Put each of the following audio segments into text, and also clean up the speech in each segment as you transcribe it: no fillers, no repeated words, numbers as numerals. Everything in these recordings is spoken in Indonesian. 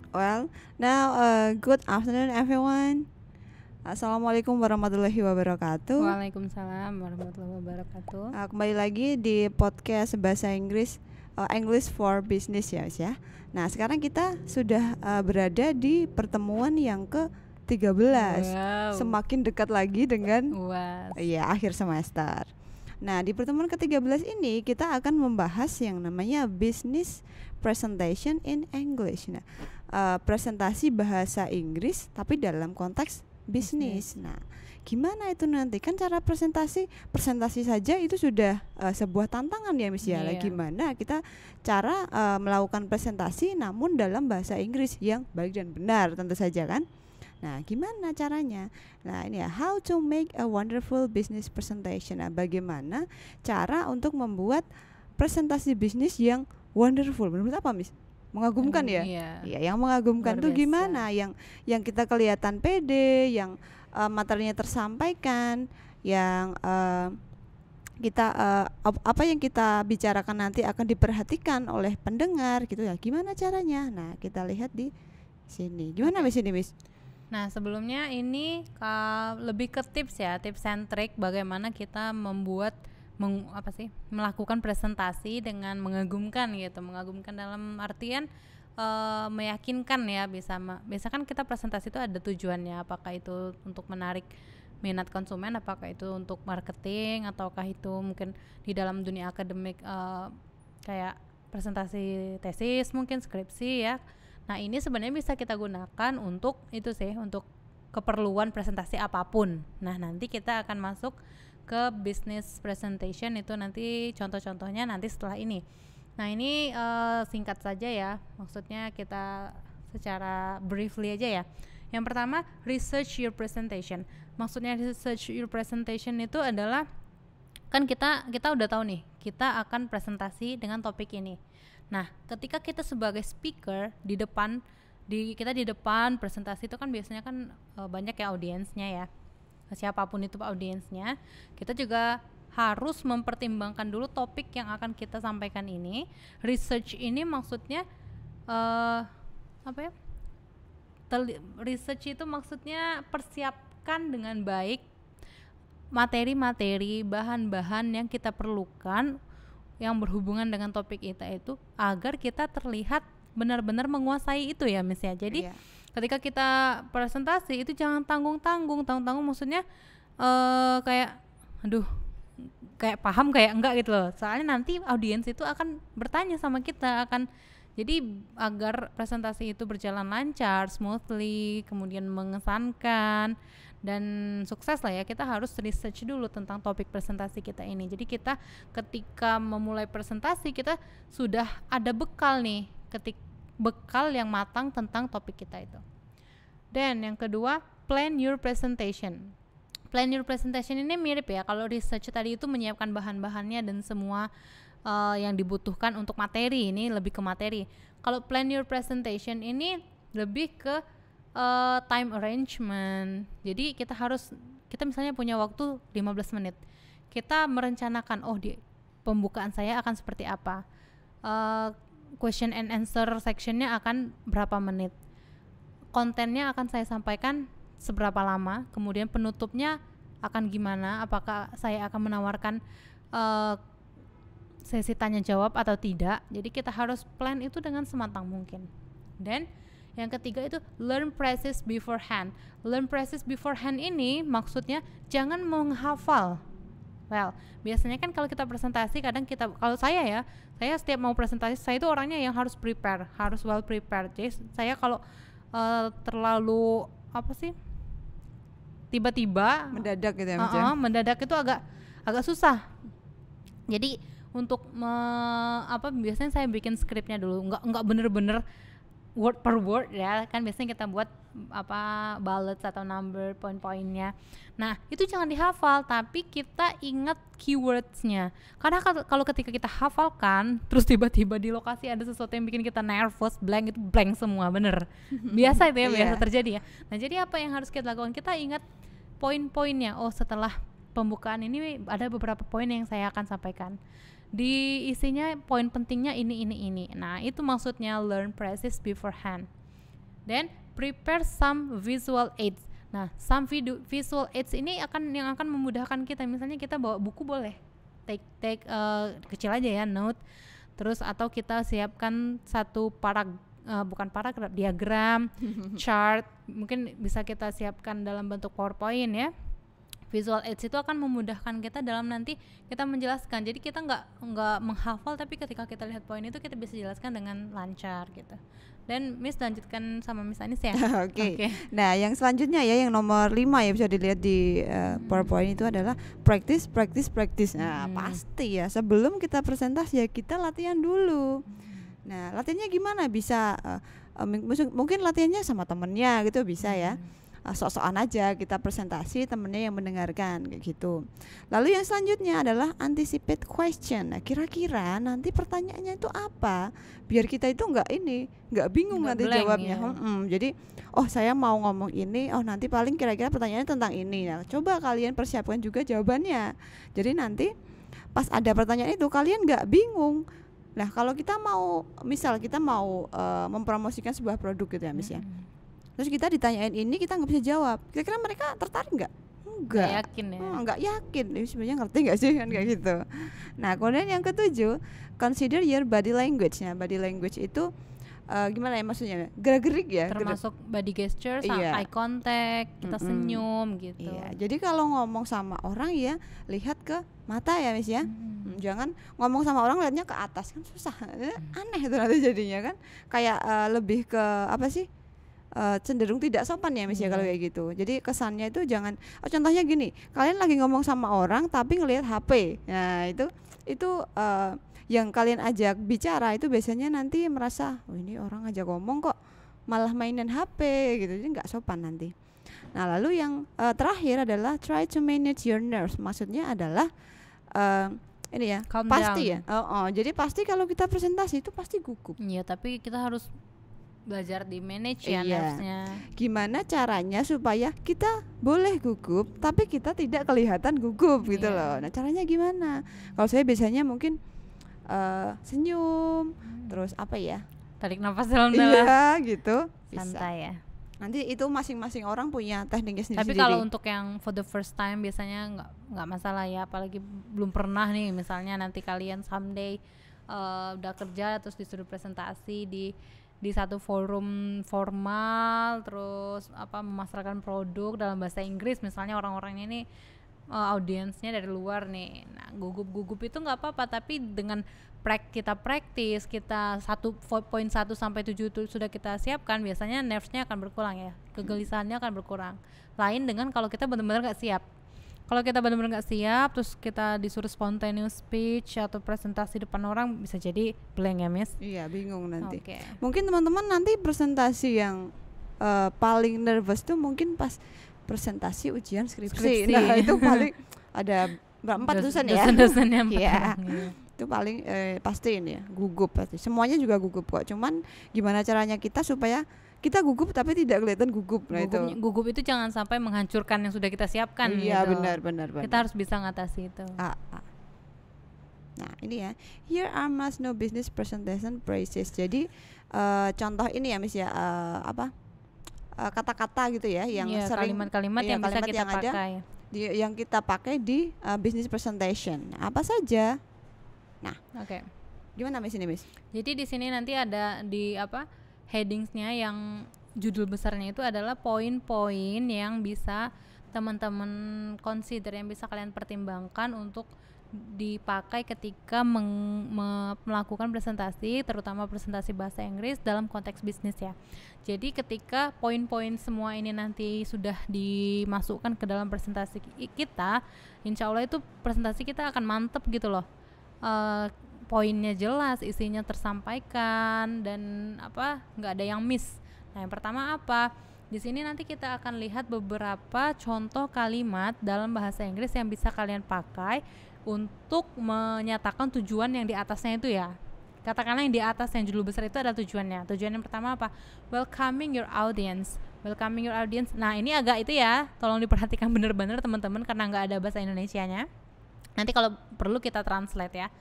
Well, now good afternoon everyone. Assalamualaikum warahmatullahi wabarakatuh. Waalaikumsalam warahmatullahi wabarakatuh. Kembali lagi di podcast bahasa Inggris, English for Business ya, Mas ya. Nah, sekarang kita sudah berada di pertemuan yang ke-13. Wow. Semakin dekat lagi dengan UAS. akhir semester. Nah, di pertemuan ke-13 ini kita akan membahas yang namanya business presentation in English. Nah, presentasi bahasa Inggris tapi dalam konteks bisnis. Nah, gimana itu nanti? Kan cara presentasi saja itu sudah sebuah tantangan ya, Miss ya. Iya. Gimana kita cara melakukan presentasi namun dalam bahasa Inggris yang baik dan benar tentu saja kan? Nah, gimana caranya? Nah, ini ya, how to make a wonderful business presentation. Nah, bagaimana cara untuk membuat presentasi bisnis yang wonderful? Menurut apa, Miss? Mengagumkan ya? Iya, yang mengagumkan Luar tuh biasa. gimana? Yang kita kelihatan pede, yang materinya tersampaikan, yang apa yang kita bicarakan nanti akan diperhatikan oleh pendengar gitu ya. Gimana caranya? Nah, kita lihat di sini. Gimana Miss ini, Miss? Nah, sebelumnya ini lebih ke tips ya, tips and trick bagaimana kita melakukan presentasi dengan mengagumkan gitu. Mengagumkan dalam artian meyakinkan ya, biasa kan kita presentasi itu ada tujuannya, apakah itu untuk menarik minat konsumen, apakah itu untuk marketing, ataukah itu mungkin di dalam dunia akademik kayak presentasi tesis, mungkin skripsi ya. Nah, ini sebenarnya bisa kita gunakan untuk itu sih, untuk keperluan presentasi apapun. Nah, nanti kita akan masuk ke business presentation, itu nanti contoh-contohnya nanti setelah ini. Nah, ini singkat saja ya, maksudnya kita secara briefly aja ya. Yang pertama, research your presentation. Maksudnya research your presentation itu adalah, kan kita udah tahu nih, kita akan presentasi dengan topik ini. Nah, ketika kita sebagai speaker kita di depan presentasi itu kan biasanya kan banyak ya audiensnya ya. Siapapun itu audiensnya, kita juga harus mempertimbangkan dulu topik yang akan kita sampaikan ini. Research ini maksudnya research itu maksudnya persiapkan dengan baik materi-materi, bahan-bahan yang kita perlukan yang berhubungan dengan topik kita itu, agar kita terlihat benar-benar menguasai itu ya, Miss ya. Jadi ketika kita presentasi itu jangan tanggung-tanggung maksudnya kayak paham kayak enggak gitu loh. Soalnya nanti audiens itu akan bertanya sama kita, jadi agar presentasi itu berjalan lancar, smoothly, kemudian mengesankan dan sukses lah ya, kita harus research dulu tentang topik presentasi kita ini. Jadi kita ketika memulai presentasi, kita sudah ada bekal nih, bekal yang matang tentang topik kita itu. Dan yang kedua, plan your presentation. Plan your presentation ini mirip ya, kalau research tadi itu menyiapkan bahan-bahannya dan semua yang dibutuhkan untuk materi, ini lebih ke materi. Kalau plan your presentation ini lebih ke time arrangement. Jadi kita misalnya punya waktu 15 menit. Kita merencanakan, di pembukaan saya akan seperti apa, question and answer sectionnya akan berapa menit, kontennya akan saya sampaikan seberapa lama, kemudian penutupnya akan gimana, apakah saya akan menawarkan sesi tanya jawab atau tidak. Jadi kita harus plan itu dengan sematang mungkin. Dan yang ketiga itu learn practice beforehand. Learn practice beforehand ini maksudnya jangan menghafal. Well, biasanya kan kalau kita presentasi, kalau saya setiap mau presentasi, saya itu orangnya yang harus prepare, harus well prepared. Jadi saya kalau terlalu tiba-tiba mendadak gitu ya, mendadak itu agak susah. Jadi untuk biasanya saya bikin skripnya dulu, nggak bener-bener word per word ya, kan biasanya kita buat bullets atau number poin-poinnya. Nah, itu jangan dihafal, tapi kita ingat keywordsnya. Karena kalau ketika kita hafalkan, terus tiba-tiba di lokasi ada sesuatu yang bikin kita nervous, blank, itu blank semua, bener. Biasa itu ya, biasa terjadi ya. Nah, jadi apa yang harus kita lakukan? Kita ingat poin-poinnya. Setelah pembukaan ini ada beberapa poin yang saya akan sampaikan. Di isinya poin pentingnya ini. Nah, itu maksudnya learn practice beforehand. Then prepare some visual aids. Nah, some visual aids ini yang akan memudahkan kita. Misalnya kita bawa buku boleh, take kecil aja ya, note. Terus atau kita siapkan satu bukan paragraf, diagram, chart, mungkin bisa kita siapkan dalam bentuk PowerPoint ya. Visual aids itu akan memudahkan kita dalam nanti kita menjelaskan. Jadi kita nggak menghafal, tapi ketika kita lihat poin itu kita bisa jelaskan dengan lancar gitu. Dan Miss lanjutkan sama Miss Anis ya. Oke. Nah, yang selanjutnya ya, yang nomor 5 ya, bisa dilihat di PowerPoint itu adalah practice. Nah, pasti ya sebelum kita presentasi ya kita latihan dulu. Nah, latihannya gimana? Bisa mungkin latihannya sama temennya gitu bisa ya. Sok-sokan aja kita presentasi, temennya yang mendengarkan kayak gitu. Lalu yang selanjutnya adalah anticipate question. Nah, kira-kira nanti pertanyaannya itu apa? Biar kita itu nggak bingung nanti jawabnya. Ya. Jadi, saya mau ngomong ini, nanti paling kira-kira pertanyaannya tentang ini. Nah, coba kalian persiapkan juga jawabannya. Jadi nanti pas ada pertanyaan itu kalian nggak bingung. Nah, kalau kita mau mempromosikan sebuah produk gitu ya, Miss ya. Terus kita ditanyain ini, kita nggak bisa jawab. Kira-kira mereka tertarik nggak? Nggak yakin ya. Nggak yakin. Sebenarnya ngerti nggak sih kan kayak gitu. Nah, kemudian yang ke-7, consider your body language. Nah, body language itu gimana ya maksudnya? Gerak-gerik ya. Termasuk body gesture, eye contact, kita senyum gitu. Iya. Jadi kalau ngomong sama orang ya lihat ke mata ya, Miss ya. Jangan ngomong sama orang lihatnya ke atas, kan susah. Aneh itu nanti jadinya kan. Kayak lebih ke apa sih? Cenderung tidak sopan ya, Miss ya kalau kayak gitu. Jadi kesannya itu jangan. Contohnya gini, kalian lagi ngomong sama orang tapi ngelihat HP. Nah, itu yang kalian ajak bicara itu biasanya nanti merasa, ini orang ajak ngomong kok malah mainin HP gitu. Jadi nggak sopan nanti. Nah, lalu yang terakhir adalah try to manage your nerves. Maksudnya adalah ini ya, calm pasti down. Ya. Jadi pasti kalau kita presentasi itu pasti gugup. Iya, tapi kita harus belajar di manage ya nervesnya. Gimana caranya supaya kita boleh gugup tapi kita tidak kelihatan gugup gitu loh. Nah, caranya gimana? Kalau saya biasanya mungkin senyum, terus apa ya? Tarik nafas dalam-dalam. Iya, gitu. Santai ya. Nanti itu masing-masing orang punya tekniknya sendiri. Tapi kalau untuk yang for the first time biasanya nggak masalah ya, apalagi belum pernah nih, misalnya nanti kalian someday udah kerja terus disuruh presentasi di satu forum formal, terus memasarkan produk dalam bahasa Inggris, misalnya orang-orangnya ini audiensnya dari luar nih. Nah, gugup itu nggak apa-apa, tapi dengan kita praktis, kita 1.1 sampai 7 itu sudah kita siapkan, biasanya nervesnya akan berkurang ya, kegelisahannya akan berkurang. Lain dengan kalau kita benar-benar nggak siap. Kalau kita benar-benar nggak siap, terus kita disuruh spontaneous speech atau presentasi depan orang, bisa jadi blank ya, Miss? Iya, bingung nanti. Okay. Mungkin teman-teman nanti presentasi yang paling nervous tuh mungkin pas presentasi ujian skripsi. Nah, itu paling ada 4 dosen ya. Dosen-dosennya 4 ya. orang. Itu paling pasti ini ya, gugup pasti. Semuanya juga gugup kok. Cuman gimana caranya kita supaya kita gugup tapi tidak kelihatan gugup. Nah, gugup itu jangan sampai menghancurkan yang sudah kita siapkan. Iya, gitu. benar. Kita harus bisa ngatasi itu. Nah, ini ya. Here are must know business presentation phrases. Jadi contoh ini ya, Miss ya, kata-kata gitu ya yang sering, kalimat-kalimat yang bisa kita pakai. Yang kita pakai di business presentation. Nah, apa saja? Nah, oke. Gimana Miss ini, Miss? Jadi di sini nanti ada di headingsnya, yang judul besarnya itu adalah poin-poin yang bisa teman-teman consider, yang bisa kalian pertimbangkan untuk dipakai ketika melakukan presentasi, terutama presentasi bahasa Inggris dalam konteks bisnis ya. Jadi ketika poin-poin semua ini nanti sudah dimasukkan ke dalam presentasi kita, insya Allah itu presentasi kita akan mantep gitu loh. Poinnya jelas, isinya tersampaikan, dan nggak ada yang miss. Nah, yang pertama apa? Di sini nanti kita akan lihat beberapa contoh kalimat dalam bahasa Inggris yang bisa kalian pakai untuk menyatakan tujuan yang di atasnya itu ya. Katakanlah yang di atas yang judul besar itu ada tujuannya. Tujuan yang pertama apa? Welcoming your audience. Welcoming your audience. Nah, ini agak itu ya, tolong diperhatikan benar-benar teman-teman karena nggak ada bahasa Indonesianya. Nanti kalau perlu kita translate ya.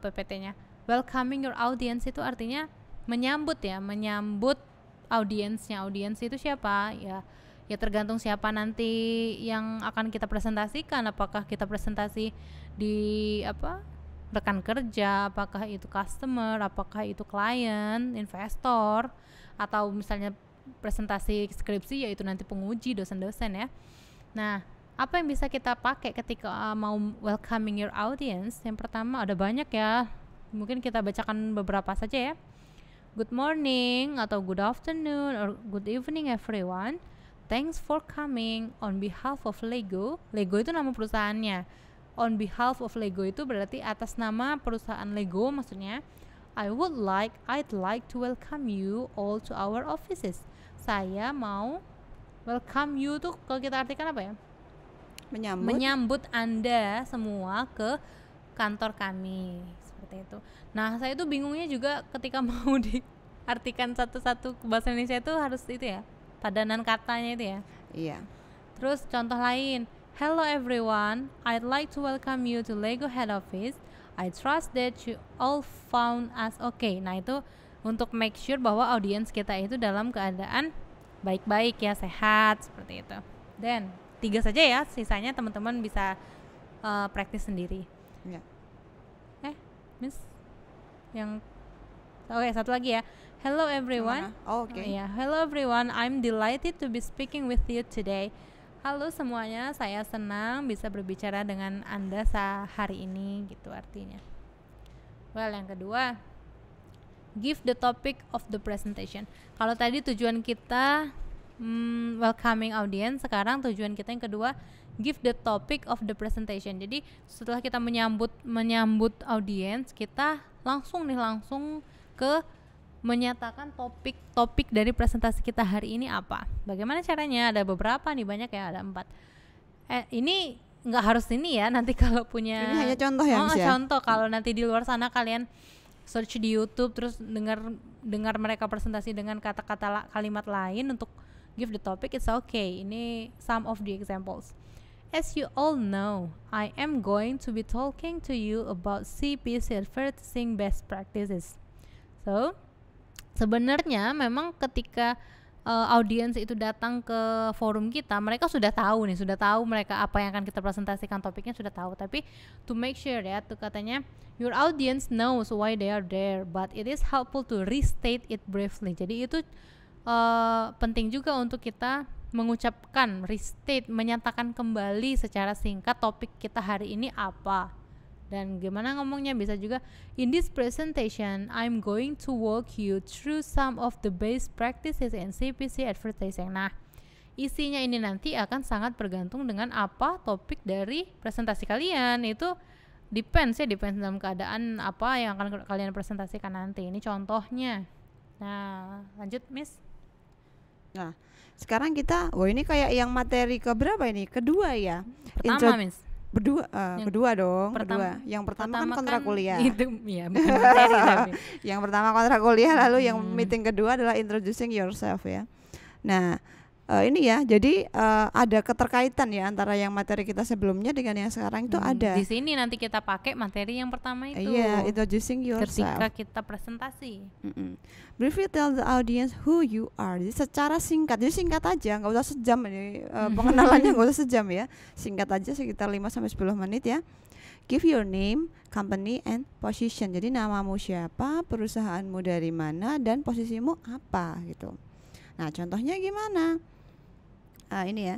PPT-nya. Welcoming your audience itu artinya menyambut audiensnya. Audiens itu siapa? Ya tergantung siapa nanti yang akan kita presentasikan. Apakah kita presentasi di rekan kerja, apakah itu customer, apakah itu klien, investor, atau misalnya presentasi skripsi yaitu nanti penguji, dosen-dosen ya. Nah, apa yang bisa kita pakai ketika mau welcoming your audience? Yang pertama ada banyak ya, mungkin kita bacakan beberapa saja ya. Good morning atau good afternoon or good evening everyone. Thanks for coming on behalf of Lego. Lego itu nama perusahaannya. On behalf of Lego itu berarti atas nama perusahaan Lego, maksudnya I'd like to welcome you all to our offices. Saya mau welcome you tuh kalau kita artikan apa ya? Menyambut Anda semua ke kantor kami, seperti itu. Nah, saya tuh bingungnya juga ketika mau diartikan satu-satu ke bahasa Indonesia itu harus itu ya, padanan katanya itu ya. Iya. Terus contoh lain, hello everyone, I'd like to welcome you to Lego head office. I trust that you all found us okay. Nah, itu untuk make sure bahwa audiens kita itu dalam keadaan baik-baik ya, sehat, seperti itu. Dan 3 saja ya, sisanya teman-teman bisa praktis sendiri. Ya. Miss, yang oke, satu lagi ya. Hello everyone. Oke. Hello everyone, I'm delighted to be speaking with you today. Halo semuanya, saya senang bisa berbicara dengan Anda hari ini, gitu artinya. Well, yang kedua, give the topic of the presentation. Kalau tadi tujuan kita welcoming audience, sekarang tujuan kita yang kedua, give the topic of the presentation. Jadi setelah kita menyambut audience, kita langsung ke menyatakan topik dari presentasi kita hari ini apa. Bagaimana caranya? Ada beberapa nih, banyak ya, ada 4. Ini nggak harus ini ya, nanti kalau punya. Ini hanya contoh ya, Miss ya? Contoh, kalau nanti di luar sana kalian search di YouTube terus dengar mereka presentasi dengan kata-kata kalimat lain untuk give the topic, it's okay. Ini some of the examples. As you all know, I am going to be talking to you about CPC advertising best practices. So, sebenarnya memang ketika audiens itu datang ke forum kita, mereka sudah tahu mereka apa yang akan kita presentasikan, topiknya sudah tahu. Tapi to make sure ya, tuh katanya your audience knows why they are there, but it is helpful to restate it briefly. Jadi itu penting juga untuk kita mengucapkan, restate, menyatakan kembali secara singkat topik kita hari ini apa. Dan gimana ngomongnya, bisa juga in this presentation I'm going to walk you through some of the best practices in CPC advertising. Nah, isinya ini nanti akan sangat bergantung dengan apa topik dari presentasi kalian. Itu depends dalam keadaan apa yang akan kalian presentasikan nanti. Ini contohnya. Nah, lanjut Miss. Nah, sekarang kita, ini kayak yang materi keberapa ini? Kedua ya? Pertama Miss. Kedua dong. Yang pertama kan kontrak kuliah. Itu ya, bukan materi tapi. Yang pertama kontrak kuliah, lalu yang meeting kedua adalah introducing yourself ya. Nah, ini ya, jadi ada keterkaitan ya antara yang materi kita sebelumnya dengan yang sekarang itu ada. Di sini nanti kita pakai materi yang pertama itu. Iya, introducing yourself. Ketika kita presentasi. Briefly tell the audience who you are. Jadi secara singkat, jadi singkat aja, nggak usah sejam ini pengenalannya, nggak usah sejam ya. Singkat aja sekitar 5-10 menit ya. Give your name, company, and position. Jadi namamu siapa, perusahaanmu dari mana, dan posisimu apa gitu. Nah, contohnya gimana? Ini ya.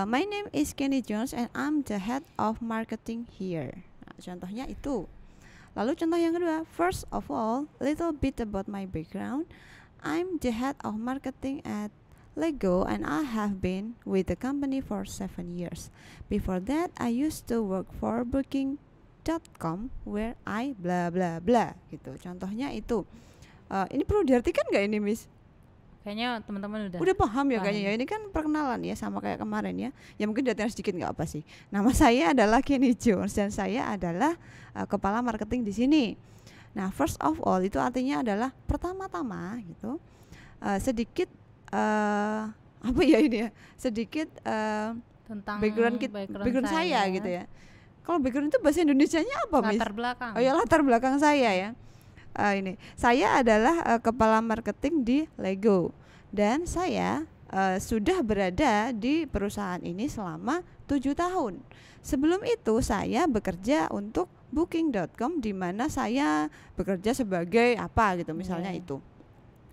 My name is Kenny Jones and I'm the head of marketing here. Nah, contohnya itu. Lalu contoh yang kedua, first of all, little bit about my background. I'm the head of marketing at Lego and I have been with the company for 7 years. Before that, I used to work for Booking.com where I bla bla bla gitu. Contohnya itu. Ini perlu diartikan nggak ini, Miss? Kayaknya teman-teman udah paham ya kayaknya ya. Ini kan perkenalan ya, sama kayak kemarin ya. Ya mungkin diartikan sedikit nggak apa sih. Nama saya adalah Kenny Jones dan saya adalah kepala marketing di sini. Nah, first of all itu artinya adalah pertama-tama gitu. Sedikit apa ya ini ya? Sedikit tentang background saya gitu ya. Kalau background itu bahasa Indonesianya apa, Miss? Latar belakang. Oh ya, latar belakang saya ya. Ini saya adalah kepala marketing di Lego dan saya sudah berada di perusahaan ini selama 7 tahun. Sebelum itu saya bekerja untuk booking.com di mana saya bekerja sebagai apa gitu misalnya itu.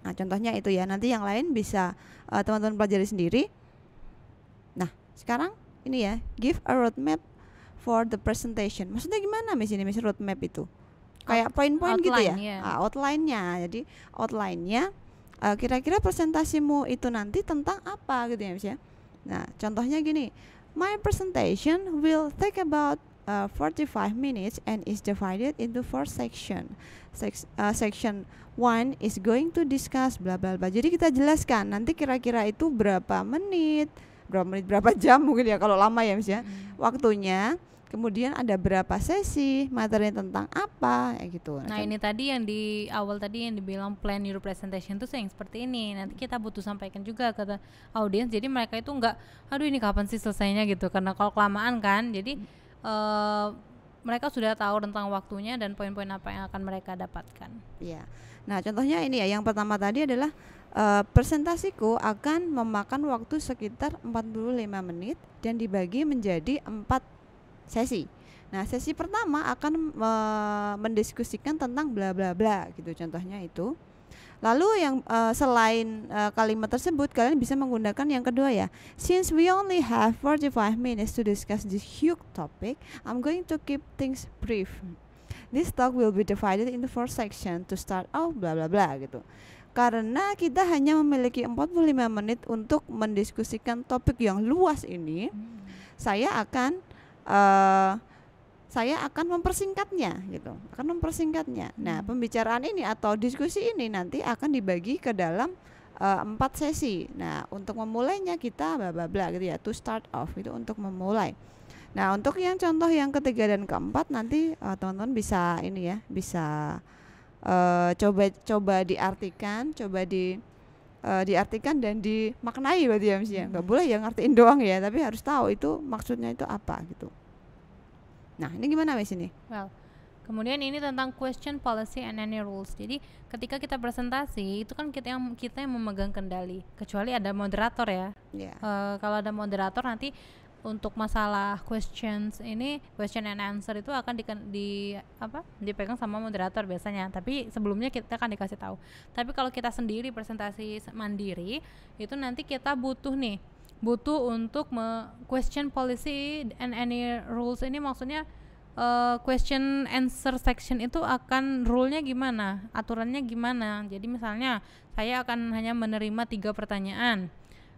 Nah, contohnya itu ya. Nanti yang lain bisa teman-teman pelajari sendiri. Nah, sekarang ini ya, give a roadmap for the presentation. Maksudnya gimana Miss roadmap itu? Kayak poin-poin gitu ya. Outline-nya. Jadi outline-nya kira-kira presentasimu itu nanti tentang apa gitu ya Miss ya. Nah, contohnya gini. My presentation will take about 45 minutes and is divided into 4 section. Section 1 is going to discuss bla bla bla. Jadi kita jelaskan nanti kira-kira itu berapa menit, berapa jam mungkin ya kalau lama ya Miss ya. Waktunya. Kemudian ada berapa sesi, materi tentang apa, kayak gitu. Nah, ini tadi yang di awal tadi yang dibilang plan your presentation itu yang seperti ini. Nanti kita butuh sampaikan juga ke audiens. Jadi mereka itu enggak, aduh ini kapan sih selesainya gitu. Karena kalau kelamaan kan, jadi mereka sudah tahu tentang waktunya dan poin-poin apa yang akan mereka dapatkan. Iya. Nah, contohnya ini ya. Yang pertama tadi adalah presentasiku akan memakan waktu sekitar 45 menit dan dibagi menjadi 4 sesi. Nah, sesi pertama akan mendiskusikan tentang bla bla bla gitu contohnya itu. Lalu yang selain kalimat tersebut kalian bisa menggunakan yang kedua ya. Since we only have 45 minutes to discuss this huge topic, I'm going to keep things brief. This talk will be divided into 4 sections to start off bla bla bla gitu. Karena kita hanya memiliki 45 menit untuk mendiskusikan topik yang luas ini, saya akan mempersingkatnya gitu. Nah, pembicaraan ini atau diskusi ini nanti akan dibagi ke dalam 4 sesi. Nah, untuk memulainya kita bla bla bla gitu ya, to start off itu untuk memulai. Nah, untuk yang contoh yang ketiga dan keempat nanti teman-teman bisa ini ya, bisa coba diartikan, diartikan dan dimaknai berarti ya Miss ya. Enggak boleh yang ngertiin doang ya, tapi harus tahu itu maksudnya itu apa gitu. Nah, ini gimana Miss ini? Well, kemudian ini tentang question, policy, and any rules. Jadi ketika kita presentasi itu kan kita yang memegang kendali. Kecuali ada moderator ya. Kalau ada moderator nanti untuk masalah questions ini, question and answer itu akan dipegang sama moderator biasanya. Tapi sebelumnya kita akan dikasih tahu. Tapi kalau kita sendiri presentasi mandiri, itu nanti kita butuh untuk question policy and any rules. Ini maksudnya question answer section itu akan rule-nya gimana, aturannya gimana. Jadi misalnya saya akan hanya menerima 3 pertanyaan,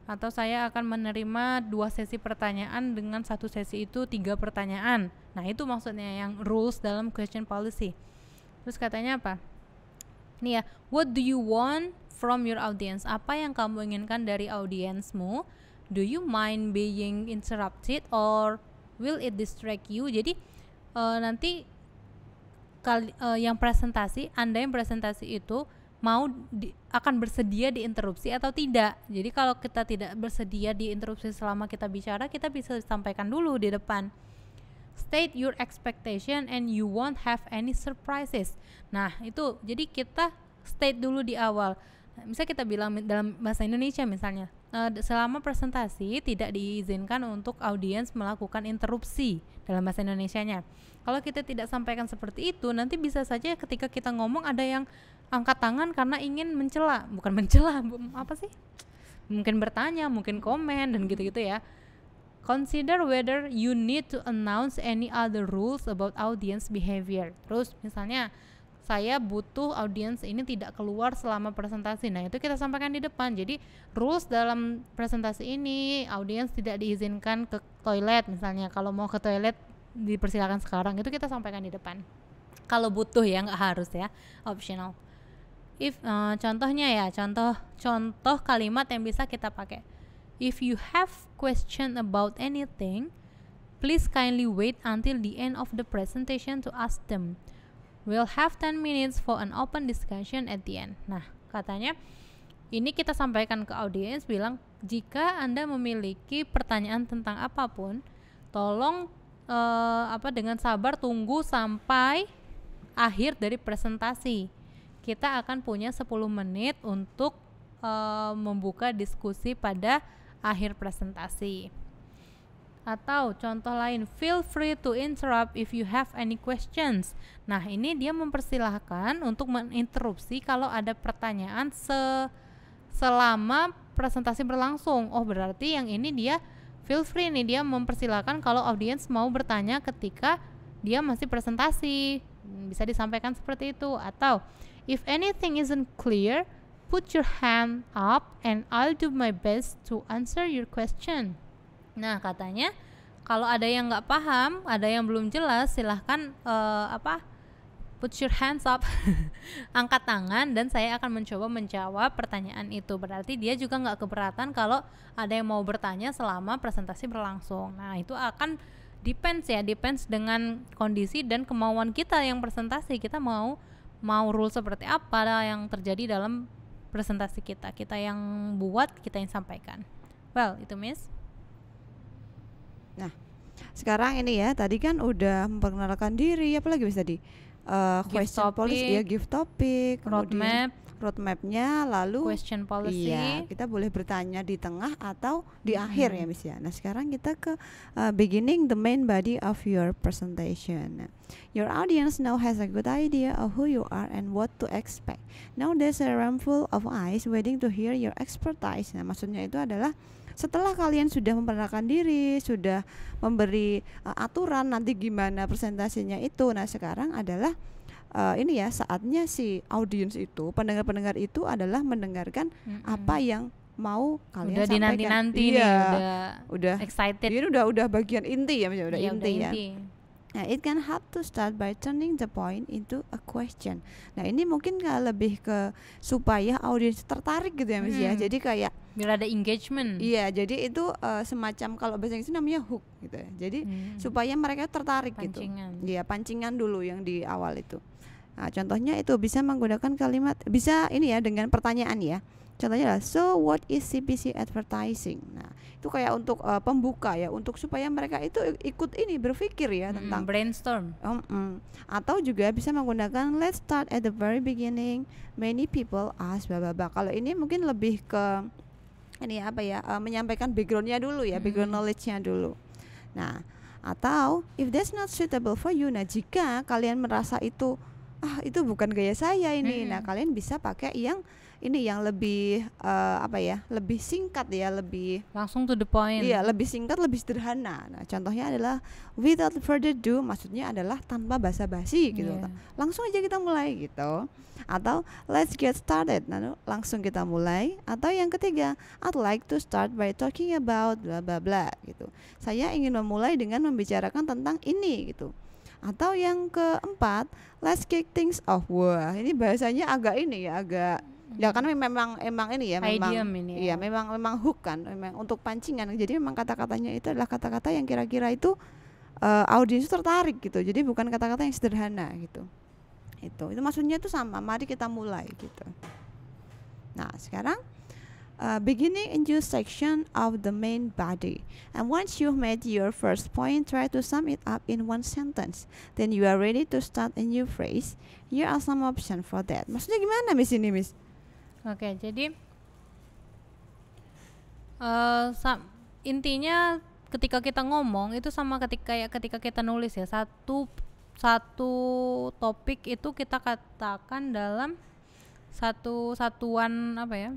atau saya akan menerima 2 sesi pertanyaan dengan 1 sesi itu 3 pertanyaan. Nah, itu maksudnya yang rules dalam question policy. Terus katanya apa? Nih ya, what do you want from your audience? Apa yang kamu inginkan dari audiensmu? Do you mind being interrupted or will it distract you? Jadi nanti yang presentasi, Anda yang presentasi itu akan bersedia diinterupsi atau tidak. Jadi kalau kita tidak bersedia diinterupsi selama kita bicara, kita bisa sampaikan dulu di depan. State your expectation and you won't have any surprises. Nah, itu jadi kita state dulu di awal. Misalnya kita bilang dalam bahasa Indonesia misalnya, selama presentasi tidak diizinkan untuk audiens melakukan interupsi dalam bahasa Indonesianya. Kalau kita tidak sampaikan seperti itu, nanti bisa saja ketika kita ngomong ada yang angkat tangan karena ingin mungkin bertanya, mungkin komen dan gitu-gitu ya. Consider whether you need to announce any other rules about audience behavior. Terus misalnya saya butuh audiens ini tidak keluar selama presentasi. Nah, itu kita sampaikan di depan. Jadi rules dalam presentasi ini, audiens tidak diizinkan ke toilet misalnya. Kalau mau ke toilet dipersilakan sekarang, itu kita sampaikan di depan. Kalau butuh ya, nggak harus ya, optional. Contohnya ya, contoh kalimat yang bisa kita pakai. If you have question about anything, please kindly wait until the end of the presentation to ask them. We'll have 10 minutes for an open discussion at the end. Nah, katanya ini kita sampaikan ke audiens bilang, jika Anda memiliki pertanyaan tentang apapun, tolong dengan sabar tunggu sampai akhir dari presentasi. kita akan punya 10 menit untuk membuka diskusi pada akhir presentasi. Atau contoh lain, feel free to interrupt if you have any questions. Nah, ini dia mempersilahkan untuk menginterupsi kalau ada pertanyaan selama presentasi berlangsung. Oh, berarti yang ini dia feel free nih, dia mempersilahkan kalau audiens mau bertanya ketika dia masih presentasi. Bisa disampaikan seperti itu. Atau if anything isn't clear, put your hand up and I'll do my best to answer your question. Nah, katanya kalau ada yang nggak paham, ada yang belum jelas, silahkan put your hands up, angkat tangan, dan saya akan mencoba menjawab pertanyaan itu. Berarti dia juga nggak keberatan kalau ada yang mau bertanya selama presentasi berlangsung. Nah, itu akan depends dengan kondisi dan kemauan kita yang presentasi. Kita mau rule seperti apa yang terjadi dalam presentasi kita yang buat, kita yang sampaikan. Well, itu Miss. Nah, sekarang ini ya, tadi kan udah memperkenalkan diri, apalagi bisa tadi question policy, ya, give topic, roadmapnya, lalu question policy. Iya, kita boleh bertanya di tengah atau di akhir ya, Miss ya. Nah, sekarang kita ke beginning the main body of your presentation. Your audience now has a good idea of who you are and what to expect. Now there's a room full of eyes waiting to hear your expertise. Nah, maksudnya itu adalah setelah kalian sudah memperkenalkan diri, sudah memberi aturan nanti gimana presentasinya itu. Nah, sekarang adalah ini ya, saatnya si audiens itu, pendengar-pendengar itu adalah mendengarkan apa yang mau kalian sampaikan. Dinanti-nanti nih, udah excited. Ini udah bagian inti ya, udah inti ya. Inti. Nah, it can help to start by turning the point into a question. Nah, ini mungkin lebih ke supaya audiens tertarik gitu ya, Miss ya. Jadi kayak biar ada engagement. Iya, jadi itu semacam kalau bahasa Inggris namanya hook gitu ya. Jadi supaya mereka tertarik pancingan. gitu. Iya, pancingan dulu yang di awal itu. Nah, contohnya itu bisa menggunakan kalimat, bisa ini ya dengan pertanyaan ya. Contohnya adalah, so what is CPC advertising? Nah, itu kayak untuk pembuka ya, untuk supaya mereka itu ikut ini berpikir ya tentang brainstorm. Atau juga bisa menggunakan let's start at the very beginning. Many people ask blah blah blah. Kalau ini mungkin lebih ke ini apa ya, menyampaikan backgroundnya dulu ya, background knowledge-nya dulu. Nah, atau if that's not suitable for you, nah jika kalian merasa itu itu bukan gaya saya ini, nah kalian bisa pakai yang ini yang lebih lebih singkat ya, lebih langsung to the point. Iya, lebih singkat, lebih sederhana. Nah, contohnya adalah without further ado, maksudnya adalah tanpa basa-basi gitu. Langsung aja kita mulai gitu. Atau let's get started. Nah, langsung kita mulai. Atau yang ketiga, I'd like to start by talking about bla bla bla gitu. Saya ingin memulai dengan membicarakan tentang ini gitu. Atau yang keempat, let's kick things off. Wah, ini bahasanya agak ini ya, agak ya karena memang ini ya, memang hook kan, memang untuk pancingan. Jadi memang kata-katanya itu adalah kata-kata yang kira-kira itu audiens tertarik gitu. Jadi bukan kata-kata yang sederhana gitu. Itu maksudnya itu sama. Mari kita mulai gitu. Nah, sekarang beginning a new section of the main body. And once you've made your first point, try to sum it up in one sentence. Then you are ready to start a new phrase. Here are some options for that. Maksudnya gimana Miss ini, Miss? Oke, jadi intinya ketika kita ngomong itu sama ketika kita nulis ya, satu topik itu kita katakan dalam satuan apa ya,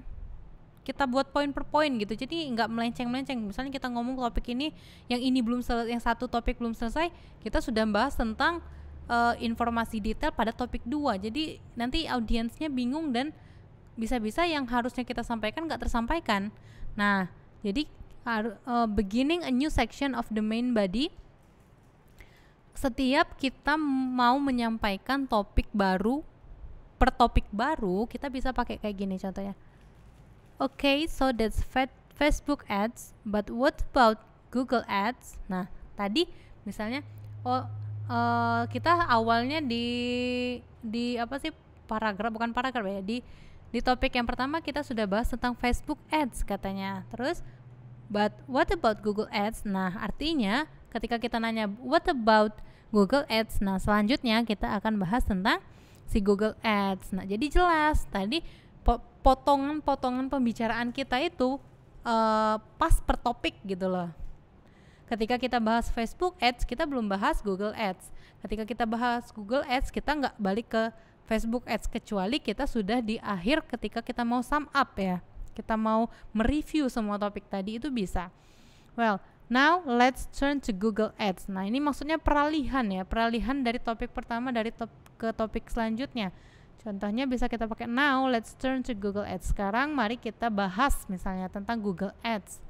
kita buat poin per poin gitu, jadi nggak melenceng. Misalnya kita ngomong topik ini, yang ini belum yang satu topik belum selesai, kita sudah bahas tentang informasi detail pada topik 2, jadi nanti audiensnya bingung dan bisa-bisa yang harusnya kita sampaikan nggak tersampaikan. Nah, jadi beginning a new section of the main body, setiap kita mau menyampaikan topik baru, per topik baru kita bisa pakai kayak gini contohnya. Okay, so that's Facebook ads, but what about Google ads? Nah, tadi misalnya kita awalnya di apa sih, bukan paragraf ya, di topik yang pertama kita sudah bahas tentang Facebook ads katanya. Terus but what about Google ads? Nah, artinya ketika kita nanya what about Google ads, nah selanjutnya kita akan bahas tentang si Google Ads. Nah, jadi jelas tadi potongan-potongan pembicaraan kita itu pas per topik gitu loh. Ketika kita bahas Facebook Ads, kita belum bahas Google Ads. Ketika kita bahas Google Ads, kita nggak balik ke Facebook Ads, kecuali kita sudah di akhir ketika kita mau sum up ya. Kita mau mereview semua topik tadi, itu bisa. Well, now let's turn to Google Ads. Nah, ini maksudnya peralihan ya, peralihan dari topik pertama ke topik selanjutnya. Contohnya bisa kita pakai now let's turn to Google Ads. Sekarang mari kita bahas misalnya tentang Google Ads.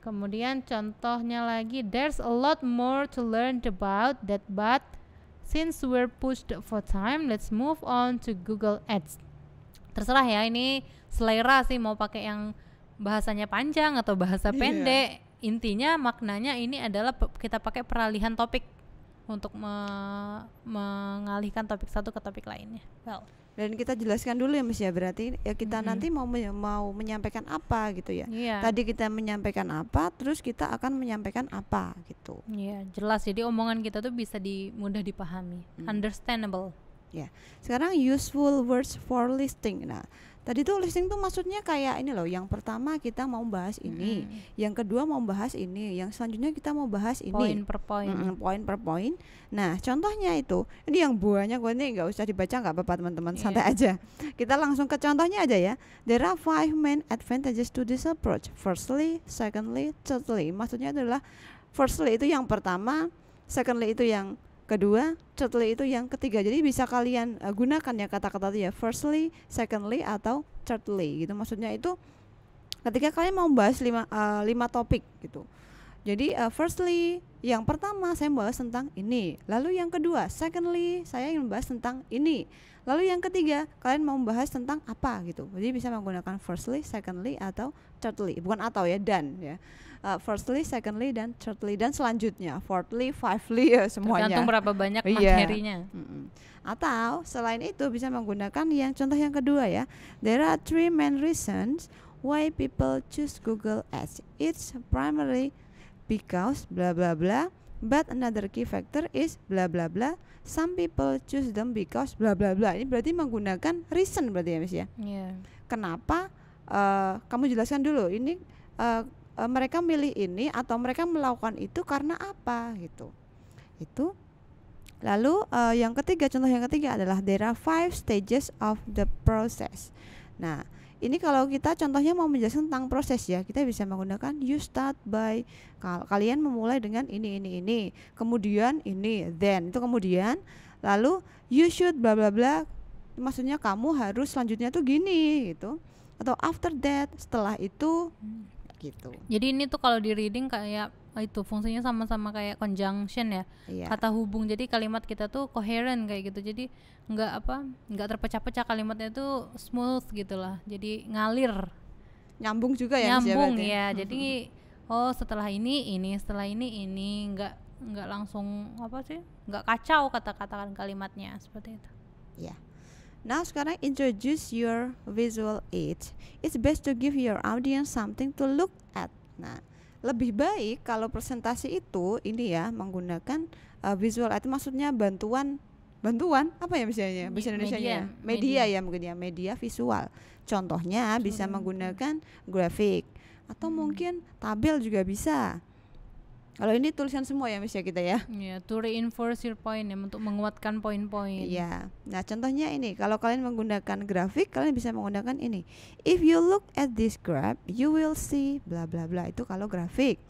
Kemudian contohnya lagi, there's a lot more to learn about that, but since we're pushed for time, let's move on to Google Ads. Terserah ya, ini selera sih mau pakai yang bahasanya panjang atau bahasa pendek. Intinya maknanya ini adalah kita pakai peralihan topik untuk mengalihkan topik satu ke topik lainnya. Well, dan kita jelaskan dulu ya Miss ya, berarti ya kita nanti mau menyampaikan apa gitu ya. Tadi kita menyampaikan apa, terus kita akan menyampaikan apa gitu. Iya, jelas. Jadi omongan kita tuh bisa mudah dipahami, understandable. Ya. Sekarang useful words for listing. Nah, tadi tuh listing tuh maksudnya kayak ini loh, yang pertama kita mau bahas ini, yang kedua mau bahas ini, yang selanjutnya kita mau bahas ini. Poin per poin. Poin per poin. Nah, contohnya itu, ini yang banyak banget, nggak usah dibaca, nggak apa-apa teman-teman, santai aja. Kita langsung ke contohnya aja ya. There are 5 main advantages to this approach. Firstly, secondly, thirdly. Maksudnya adalah firstly itu yang pertama, secondly itu yang kedua, thirdly itu yang ketiga. Jadi bisa kalian gunakan ya kata-kata itu ya, firstly, secondly atau thirdly gitu. Maksudnya itu ketika kalian mau bahas 5 topik gitu. Jadi firstly, yang pertama saya membahas tentang ini. Lalu yang kedua, secondly, saya ingin membahas tentang ini. Lalu yang ketiga, kalian mau membahas tentang apa gitu. Jadi bisa menggunakan firstly, secondly atau thirdly. Bukan atau ya, dan ya. Firstly, secondly, dan thirdly, dan selanjutnya fourthly, fifthly ya semuanya. Tergantung berapa banyak materinya. Atau selain itu bisa menggunakan yang contoh yang kedua ya. There are 3 main reasons why people choose Google Ads. It's primarily because bla bla bla, but another key factor is bla bla bla. Some people choose them because bla bla bla. Ini berarti menggunakan reason berarti ya Miss ya. Kenapa? Kamu jelaskan dulu. Ini mereka milih ini atau mereka melakukan itu karena apa gitu. Itu. Lalu yang ketiga, contoh yang ketiga adalah there are 5 stages of the process. Nah, ini kalau kita contohnya mau menjelaskan tentang proses ya, kita bisa menggunakan you start by, kalian memulai dengan ini, kemudian ini, then itu kemudian, lalu you should bla bla bla, maksudnya kamu harus selanjutnya tuh gini gitu, atau after that, setelah itu gitu. Jadi ini tuh kalau di reading kayak itu fungsinya sama-sama kayak conjunction ya, kata hubung. Jadi kalimat kita tuh coherent kayak gitu. Jadi nggak terpecah-pecah, kalimatnya tuh smooth gitulah. Jadi ngalir, nyambung juga ya. Nyambung ya. Jadi setelah ini, setelah ini, nggak langsung nggak kacau kata-kata kalimatnya seperti itu. Ya. Now sekarang introduce your visual aids. It's best to give your audience something to look at. Nah, lebih baik kalau presentasi itu ini ya menggunakan visual aid, maksudnya bantuan apa ya misalnya bahasa Indonesianya? Media ya mungkin ya, media visual. Contohnya bisa menggunakan grafik atau mungkin tabel juga bisa. Kalau ini tulisan semua ya Miss ya kita ya. To reinforce your point ya, untuk menguatkan poin-poin. Iya. Nah, contohnya ini, kalau kalian menggunakan grafik, kalian bisa menggunakan ini. If you look at this graph, you will see bla bla bla. Itu kalau grafik.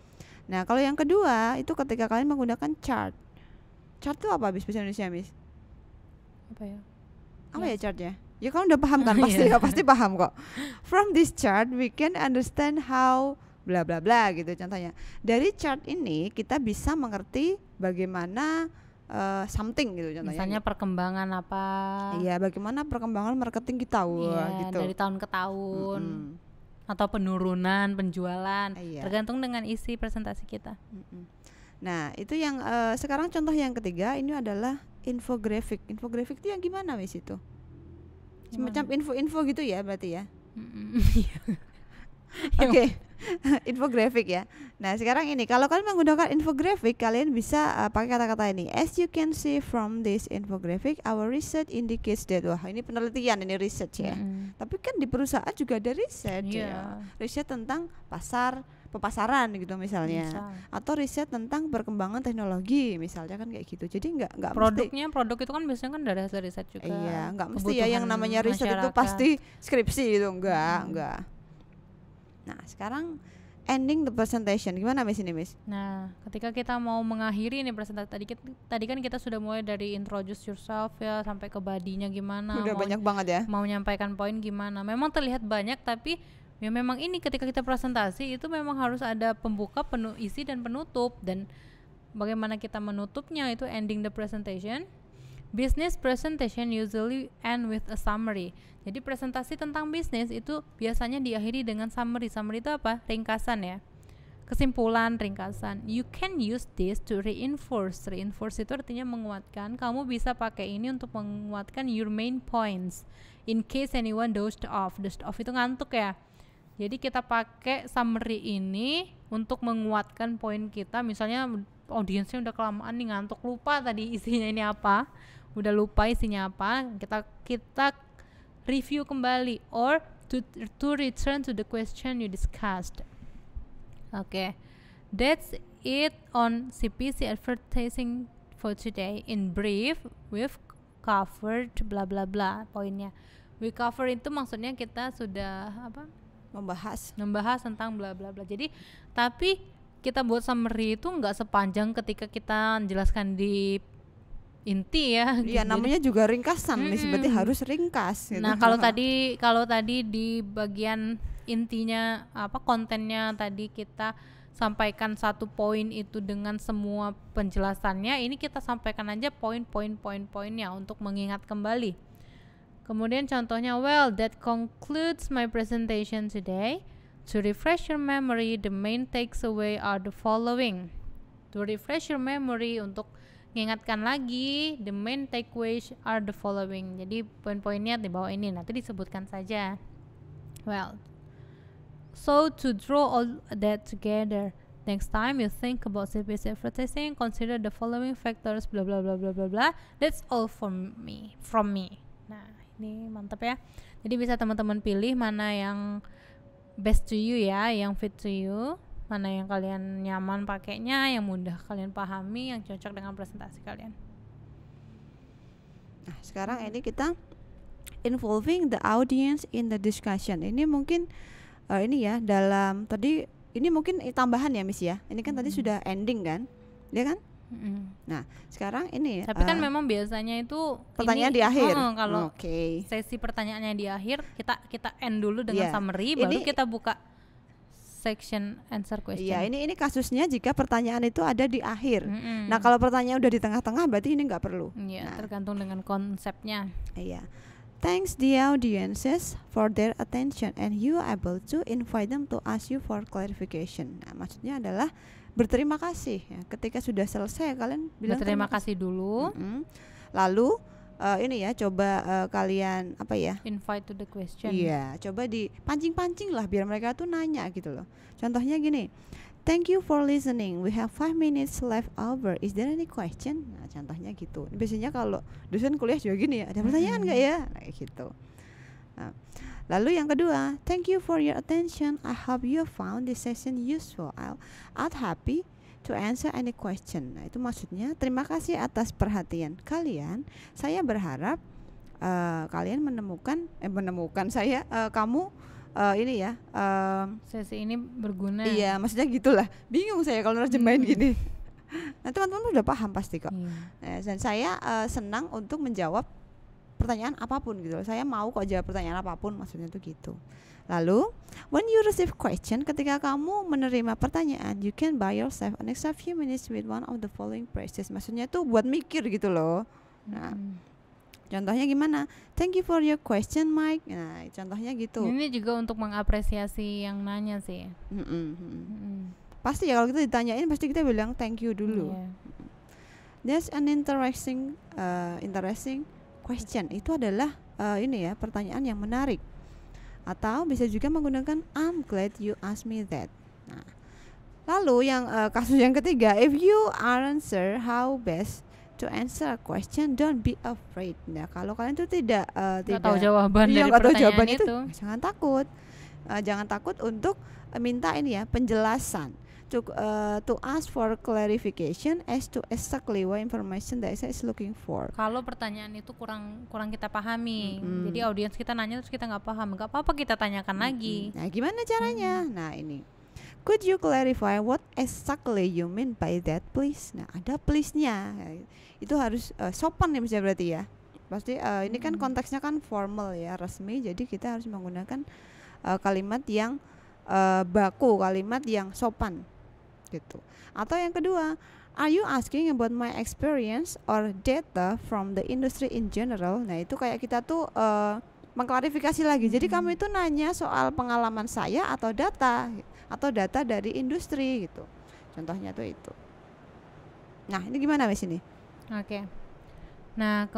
Nah, kalau yang kedua, itu ketika kalian menggunakan chart. Chart itu apa Miss bahasa Indonesia, Miss? Apa ya? Apa ya chartnya? Ya kamu udah paham kan pasti, pasti paham kok. From this chart we can understand how bla bla bla gitu contohnya. Dari chart ini kita bisa mengerti bagaimana something gitu contohnya. Misalnya perkembangan apa? Iya, bagaimana perkembangan marketing kita gitu. Dari tahun ke tahun. Atau penurunan penjualan, tergantung dengan isi presentasi kita. Nah, itu yang sekarang contoh yang ketiga ini adalah infografik. Infografik itu yang gimana Miss itu? Semacam info-info gitu ya berarti ya. Oke. infografik ya. Nah sekarang ini kalau kalian menggunakan infografik, kalian bisa pakai kata-kata ini. As you can see from this infographic, our research indicates that. Wah ini penelitian, ini research ya. Tapi kan di perusahaan juga ada riset ya. Riset tentang pemasaran gitu misalnya. Atau riset tentang perkembangan teknologi misalnya kan kayak gitu. Jadi nggak produk itu kan biasanya kan dari hasil riset juga. Iya, nggak mesti ya yang namanya riset itu pasti skripsi gitu, enggak. Nah sekarang ending the presentation, gimana Miss ini Miss? Nah ketika kita mau mengakhiri nih presentasi, tadi kan kita sudah mulai dari introduce yourself ya sampai ke bodinya gimana. Udah banyak banget ya. Mau menyampaikan poin gimana? Memang terlihat banyak tapi ya memang ini ketika kita presentasi itu memang harus ada pembuka, isi dan penutup, dan bagaimana kita menutupnya itu ending the presentation. Business presentation usually end with a summary. Jadi presentasi tentang bisnis itu biasanya diakhiri dengan summary. Summary itu apa? Ringkasan ya. Kesimpulan, ringkasan. You can use this to reinforce. Reinforce itu artinya menguatkan. Kamu bisa pakai ini untuk menguatkan your main points. In case anyone dozed off. Dozed off itu ngantuk ya. Jadi kita pakai summary ini untuk menguatkan poin kita. Misalnya audiensnya udah kelamaan nih ngantuk, lupa tadi isinya ini apa. Udah lupa isinya apa, kita review kembali or to return to the question you discussed. Okay, that's it on CPC advertising for today. In brief, we've covered bla bla bla poinnya. We cover itu maksudnya kita sudah membahas tentang bla bla bla. Jadi tapi kita buat summary itu nggak sepanjang ketika kita menjelaskan di inti ya. Iya namanya juga ringkasan nih, berarti harus ringkas gitu. Nah kalau tadi di bagian intinya kontennya tadi kita sampaikan satu poin itu dengan semua penjelasannya, ini kita sampaikan aja poin-poinnya untuk mengingat kembali. Kemudian contohnya, well that concludes my presentation today. To refresh your memory, the main takeaway are the following. To refresh your memory, untuk mengingatkan lagi, the main takeaways are the following. Jadi poin-poinnya di bawah ini, nanti disebutkan saja. Well, so to draw all that together, next time you think about CPC advertising, consider the following factors, bla bla bla bla bla bla. That's all from me. Nah, ini mantap ya. Jadi bisa teman-teman pilih mana yang best to you ya, yang fit to you, mana yang kalian nyaman pakainya, yang mudah kalian pahami, yang cocok dengan presentasi kalian. Nah, sekarang ini kita involving the audience in the discussion. Ini mungkin ini ya dalam tadi ini mungkin tambahan ya Miss ya. Ini kan tadi sudah ending kan, ya kan? Nah, sekarang ini. Tapi kan memang biasanya itu pertanyaan di akhir. Kalau sesi pertanyaannya di akhir, kita end dulu dengan summary, baru kita buka section answer question. Iya, ini kasusnya jika pertanyaan itu ada di akhir. Nah, kalau pertanyaan udah di tengah-tengah berarti ini nggak perlu. Iya, tergantung dengan konsepnya. Iya. Thanks the audiences for their attention and you are able to invite them to ask you for clarification. Nah, maksudnya adalah berterima kasih ya. Ketika sudah selesai kalian bilang berterima kasih dulu. Lalu ini ya coba kalian invite to the question. Iya, coba dipancing-pancing lah biar mereka tuh nanya gitu loh. Contohnya gini, thank you for listening, we have 5 minutes left over, is there any question? Nah contohnya gitu. Biasanya kalau dosen kuliah juga gini ya, ada pertanyaan nggak ya? Nah gitu. Nah, lalu yang kedua, thank you for your attention, I hope you found this session useful, I'll happy to answer any question. Nah itu maksudnya terima kasih atas perhatian kalian. Saya berharap kalian menemukan kamu ini ya sesi ini berguna. Iya maksudnya gitulah. Bingung saya kalau nerjemahin gini. Nah teman-teman udah paham pasti kok. Dan saya senang untuk menjawab pertanyaan apapun gitu. Saya mau kok jawab pertanyaan apapun, maksudnya tuh gitu. Lalu, when you receive question, ketika kamu menerima pertanyaan, you can buy yourself an extra few minutes with one of the following phrases. Maksudnya tuh buat mikir gitu loh. Nah, contohnya gimana? Thank you for your question, Mike. Nah, contohnya gitu. Ini juga untuk mengapresiasi yang nanya sih. Pasti ya kalau kita ditanyain, pasti kita bilang thank you dulu. There's an interesting question. Itu adalah ini ya pertanyaan yang menarik. Atau bisa juga menggunakan I'm glad you asked me that. Nah, lalu yang kasus yang ketiga, if you aren't sure how best to answer a question, don't be afraid. Nah, kalau kalian tuh tidak tahu jawaban dari nggak tahu pertanyaan jawaban itu, itu. jangan takut. Jangan takut untuk minta ini ya, penjelasan. To ask for clarification as to exactly what information that is looking for. Kalau pertanyaan itu kurang kita pahami, jadi audiens kita nanya terus kita nggak paham, nggak apa-apa kita tanyakan lagi. Nah, gimana caranya? Nah, ini, could you clarify what exactly you mean by that, please? Nah, ada please-nya. Itu harus sopan ya, misalnya berarti ya. Pasti ini kan konteksnya kan formal ya, resmi. Jadi kita harus menggunakan kalimat yang baku, kalimat yang sopan gitu. Atau yang kedua, are you asking about my experience or data from the industry in general? Nah, itu kayak kita tuh mengklarifikasi lagi. Jadi kamu itu nanya soal pengalaman saya atau data dari industri gitu. Contohnya tuh itu. Nah, ini gimana Miss ini? Oke. Nah,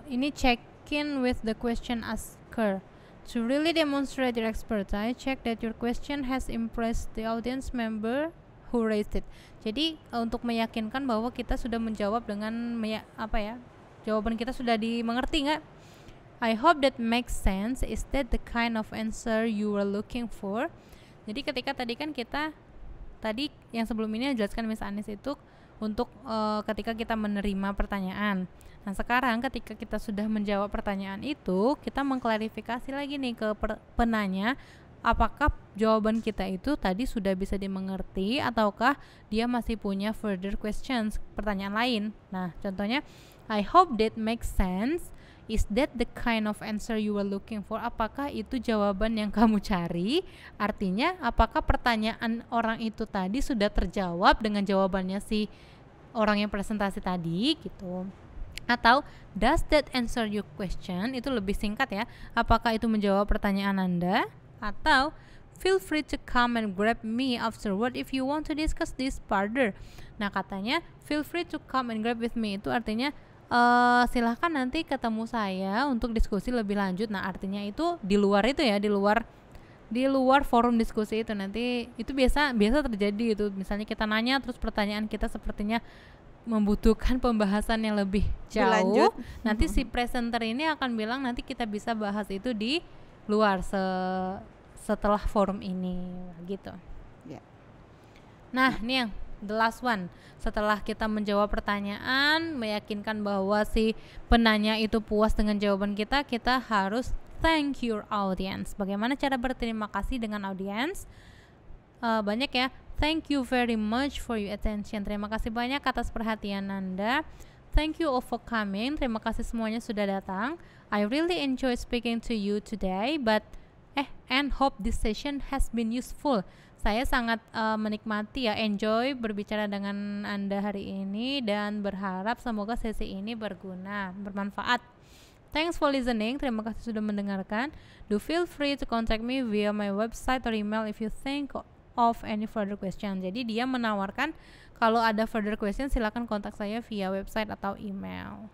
ini check in with the question asker. To really demonstrate your expertise, check that your question has impressed the audience member who raised it. Jadi untuk meyakinkan bahwa kita sudah menjawab dengan jawaban kita sudah dimengerti nggak? I hope that makes sense. Is that the kind of answer you were looking for? Jadi ketika tadi yang sebelum ini dijelaskan Miss Anis itu untuk ketika kita menerima pertanyaan. Nah, sekarang ketika kita sudah menjawab pertanyaan itu, kita mengklarifikasi lagi nih ke penanya, apakah jawaban kita itu tadi sudah bisa dimengerti ataukah dia masih punya further questions, pertanyaan lain. Nah, contohnya, I hope that makes sense. Is that the kind of answer you were looking for? Apakah itu jawaban yang kamu cari? Artinya, apakah pertanyaan orang itu tadi sudah terjawab dengan jawabannya si orang yang presentasi tadi gitu. Atau does that answer your question? Itu lebih singkat ya. Apakah itu menjawab pertanyaan Anda? Atau feel free to come and grab me afterward if you want to discuss this further. Nah, katanya feel free to come and grab with me itu artinya silahkan nanti ketemu saya untuk diskusi lebih lanjut. Nah, artinya itu di luar itu ya, di luar forum diskusi itu. Nanti itu biasa terjadi itu. Misalnya kita nanya terus pertanyaan kita sepertinya membutuhkan pembahasan yang lebih jauh. Lanjut. Nanti si presenter ini akan bilang nanti kita bisa bahas itu di luar setelah forum ini gitu. Yeah. Nah, ini yang the last one. Setelah kita menjawab pertanyaan, meyakinkan bahwa si penanya itu puas dengan jawaban kita, kita harus thank your audience. Bagaimana cara berterima kasih dengan audience? Banyak ya. Thank you very much for your attention. Terima kasih banyak atas perhatian Anda. Thank you all for coming. Terima kasih semuanya sudah datang. I really enjoy speaking to you today, and hope this session has been useful. Saya sangat menikmati ya, enjoy berbicara dengan Anda hari ini dan berharap semoga sesi ini berguna, bermanfaat. Thanks for listening. Terima kasih sudah mendengarkan. Do feel free to contact me via my website or email if you think of any further question. Jadi dia menawarkan kalau ada further question silakan kontak saya via website atau email.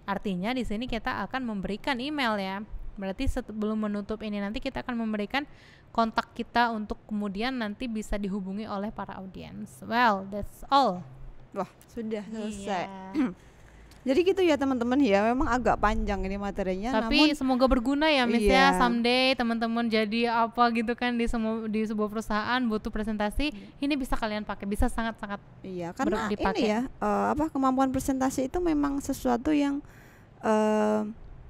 Artinya di sini kita akan memberikan email ya. Berarti sebelum menutup ini nanti kita akan memberikan kontak kita untuk kemudian nanti bisa dihubungi oleh para audiens. Well, that's all. Wah, sudah selesai. Jadi gitu ya teman-teman ya, memang agak panjang ini materinya. Tapi namun semoga berguna ya Miss ya, someday teman-teman jadi apa gitu kan di sebuah perusahaan butuh presentasi, ini bisa kalian pakai, bisa sangat-sangat karena dipakai. Ini ya, kemampuan presentasi itu memang sesuatu yang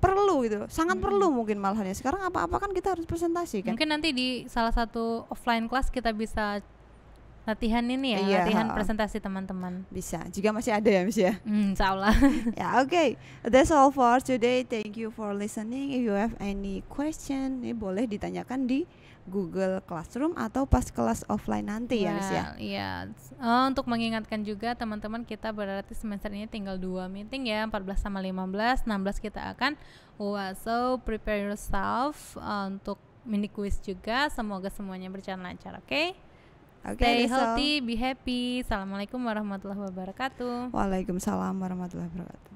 perlu gitu, sangat perlu mungkin malahan ya. Sekarang apa-apa kan kita harus presentasi kan. Mungkin nanti di salah satu offline class kita bisa latihan ini ya, latihan presentasi teman-teman. Bisa, jika masih ada ya Miss ya. Insyaallah. Ya, oke. That's all for today. Thank you for listening. If you have any question, ini boleh ditanyakan di Google Classroom atau pas kelas offline nanti ya Miss ya. Iya. Untuk mengingatkan juga teman-teman, kita berarti semester ini tinggal 2 meeting ya, 14 sama 15, 16 kita akan so prepare yourself untuk mini quiz juga. Semoga semuanya berjalan lancar, oke? Stay healthy, be happy. Assalamualaikum warahmatullahi wabarakatuh. Waalaikumsalam warahmatullahi wabarakatuh.